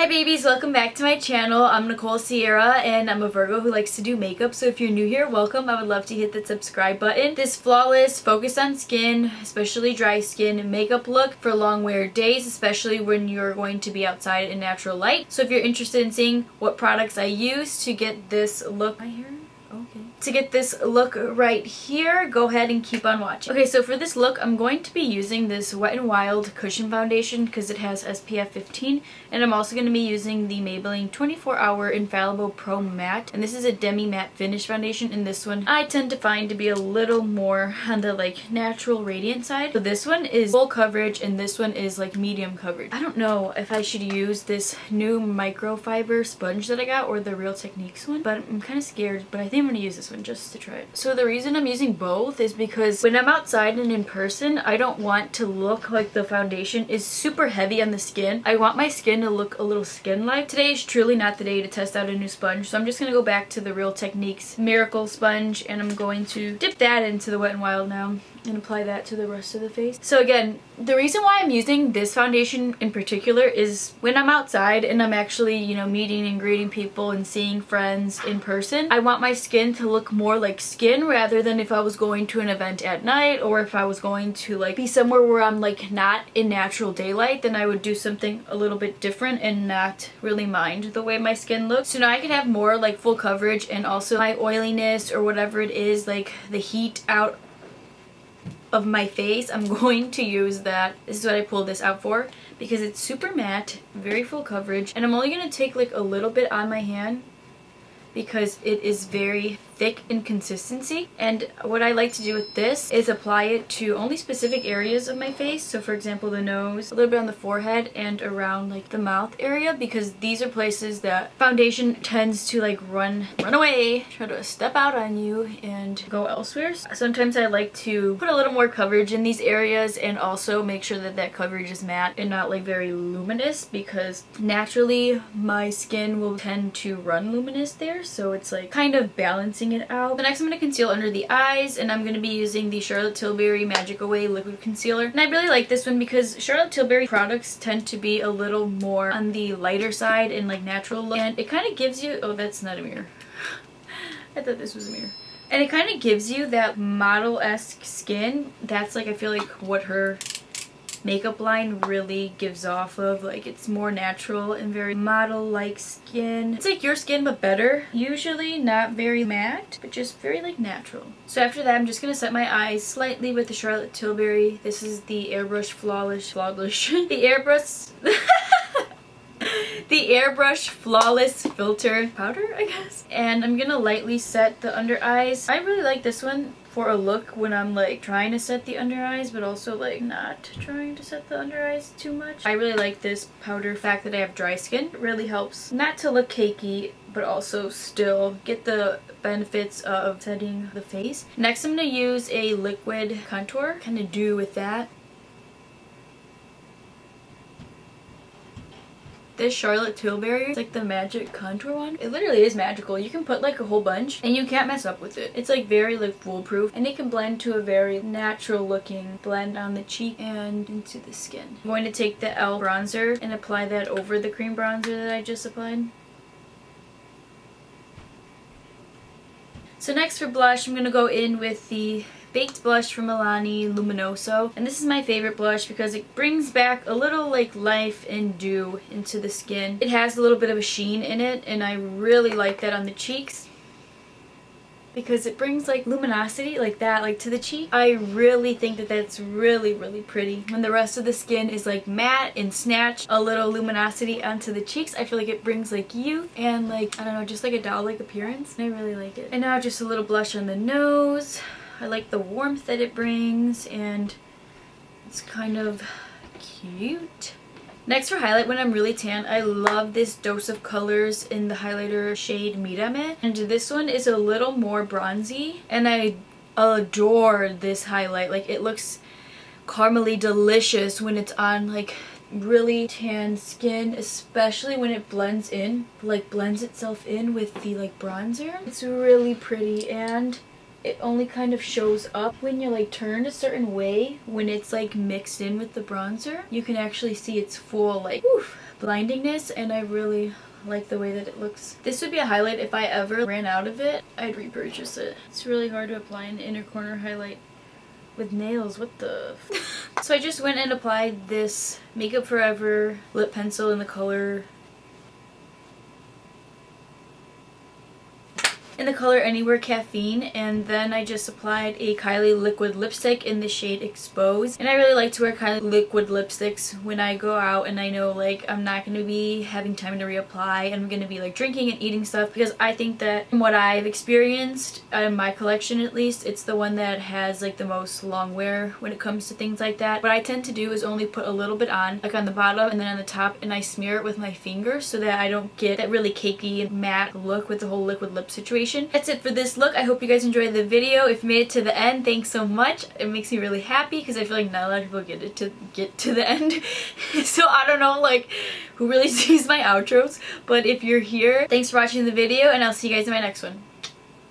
Hi babies, welcome back to my channel. I'm Nicole Sierra and I'm a Virgo who likes to do makeup, so if you're new here, welcome. I would love to hit that subscribe button. This flawless, focus on skin, especially dry skin, makeup look for long wear days, especially when you're going to be outside in natural light. So if you're interested in seeing what products I use to get this look, to get this look right here, go ahead and keep on watching. Okay, so for this look, I'm going to be using this Wet n Wild Cushion Foundation because it has SPF 15, and I'm also going to be using the Maybelline 24-Hour Infallible Pro Matte, and this is a demi matte finish foundation, and this one I tend to find to be a little more on the like natural radiant side. So this one is full coverage and this one is like medium coverage. I don't know if I should use this new microfiber sponge that I got or the Real Techniques one, but I'm kind of scared, but I think I'm going to use this one just to try it. So the reason I'm using both is because when I'm outside and in person, I don't want to look like the foundation is super heavy on the skin. I want my skin to look a little skin-like. Today is truly not the day to test out a new sponge, so I'm just going to go back to the Real Techniques Miracle Sponge, and I'm going to dip that into the Wet n Wild now and apply that to the rest of the face. So again, the reason why I'm using this foundation in particular is when I'm outside and I'm actually, you know, meeting and greeting people and seeing friends in person, I want my skin to look more like skin rather than if I was going to an event at night or if I was going to like be somewhere where I'm like not in natural daylight, then I would do something a little bit different and not really mind the way my skin looks. So now I can have more like full coverage, and also my oiliness or whatever it is, like the heat out of my face, I'm going to use that. This is what I pulled this out for because it's super matte, very full coverage, and I'm only going to take like a little bit on my hand because it is very thick in consistency. And what I like to do with this is apply it to only specific areas of my face. So for example, the nose, a little bit on the forehead, and around like the mouth area, because these are places that foundation tends to like run away, try to step out on you and go elsewhere. Sometimes I like to put a little more coverage in these areas and also make sure that that coverage is matte and not like very luminous, because naturally my skin will tend to run luminous there, so it's like kind of balancing it out. The next I'm going to conceal under the eyes, and I'm going to be using the Charlotte Tilbury Magic Away Liquid Concealer. And I really like this one because Charlotte Tilbury products tend to be a little more on the lighter side and like natural look, and it kind of gives you, oh, that's not a mirror. I thought this was a mirror. And it kind of gives you that model-esque skin. That's like, I feel like what her makeup line really gives off of. Like, it's more natural and very model-like skin. It's like your skin but better. Usually not very matte, but just very like natural. So after that, I'm just gonna set my eyes slightly with the Charlotte Tilbury. This is the Airbrush the Airbrush Flawless Filter Powder, I guess. And I'm gonna lightly set the under eyes. I really like this one for a look when I'm like trying to set the under eyes, but also like not trying to set the under eyes too much. I really like this powder. The fact that I have dry skin, it really helps not to look cakey, but also still get the benefits of setting the face. Next, I'm gonna use a liquid contour, kind of do with that. This Charlotte Tilbury is like the magic contour one. It literally is magical. You can put like a whole bunch and you can't mess up with it. It's like very like foolproof, and it can blend to a very natural looking blend on the cheek and into the skin. I'm going to take the e.l.f. bronzer and apply that over the cream bronzer that I just applied. So next for blush, I'm going to go in with the Baked Blush from Milani Luminoso, and this is my favorite blush because it brings back a little like life and dew into the skin. It has a little bit of a sheen in it, and I really like that on the cheeks because it brings like luminosity like that, like to the cheek. I really think that that's really pretty. When the rest of the skin is like matte and snatch a little luminosity onto the cheeks, I feel like it brings like youth and like, I don't know, just like a doll-like appearance. I really like it. And now just a little blush on the nose. I like the warmth that it brings, and it's kind of cute. Next for highlight, when I'm really tan, I love this Dose of Colors in the highlighter shade Mirame. And this one is a little more bronzy, and I adore this highlight. Like, it looks caramely delicious when it's on like really tan skin, especially when it blends in, like blends itself in with the like bronzer. It's really pretty, and it only kind of shows up when you're like turned a certain way. When it's like mixed in with the bronzer, you can actually see its full like blindingness, and I really like the way that it looks. This would be a highlight if I ever ran out of it. I'd repurchase it. It's really hard to apply an inner corner highlight with nails. What the So I just went and applied this Makeup Forever lip pencil in the color Anywhere Caffeine, and then I just applied a Kylie liquid lipstick in the shade Exposed. And I really like to wear Kylie liquid lipsticks when I go out and I know like I'm not going to be having time to reapply and I'm going to be like drinking and eating stuff, because I think that from what I've experienced in my collection at least, it's the one that has like the most long wear when it comes to things like that. What I tend to do is only put a little bit on, like on the bottom and then on the top, and I smear it with my finger so that I don't get that really cakey and matte look with the whole liquid lip situation. That's it for this look. I hope you guys enjoyed the video. If you made it to the end, thanks so much. It makes me really happy because I feel like not a lot of people get to the end. So I don't know like who really sees my outros, but if you're here, thanks for watching the video and I'll see you guys in my next one.